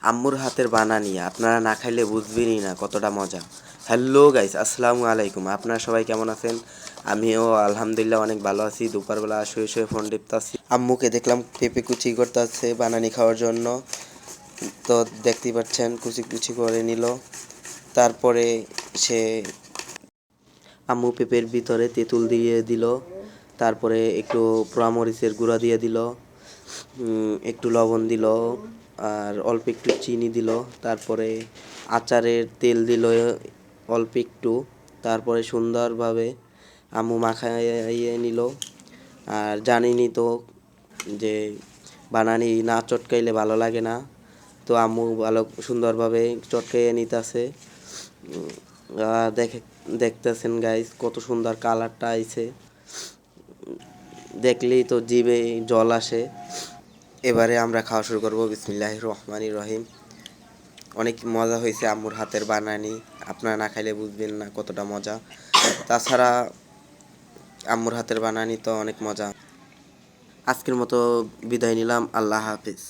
আম্মুর হাতের বানানি আপনারা না খাইলে বুঝবেনই না কতটা মজা। হ্যালো গাইস, আসসালামু আলাইকুম। আপনারা সবাই কেমন আছেন? আমিও আলহামদুলিল্লাহ অনেক ভালো আছি। দুপুরবেলা শুয়ে শুয়ে ফোন টিপতাছি, আম্মুকে দেখলাম পেঁপে কুচি করতেছে বানানি খাওয়ার জন্য। তো দেখতেই পাচ্ছেন কুচি কুচি করে নিল। তারপরে সে আম্মু পেঁপের ভিতরে তেঁতুল দিয়ে দিল, তারপরে একটু পোড়ামরিচের গুঁড়া দিয়ে দিল, একটু লবণ দিল, আর অল্প একটু চিনি দিল, তারপরে আচারের তেল দিল অল্প একটু। তারপরে সুন্দরভাবে আম্মু মাখাইয়ে নিল। আর জানিনি তো যে বানানি না চটকাইলে ভালো লাগে না, তো আম্মু ভালো সুন্দরভাবে চটকাইয়ে নিতেছে। দেখে দেখতেছেন গাইস কত সুন্দর কালারটা আইছে, দেখলেই তো জিভে জল আসে। এবারে আমরা খাওয়া শুরু করবো। বিসমিল্লাহির রহমানির রহিম। অনেক মজা হয়েছে আম্মুর হাতের বানানি, আপনারা না খাইলে বুঝবেন না কতটা মজা। তাছাড়া আম্মুর হাতের বানানি তো অনেক মজা। আজকের মতো বিদায় নিলাম, আল্লাহ হাফিজ।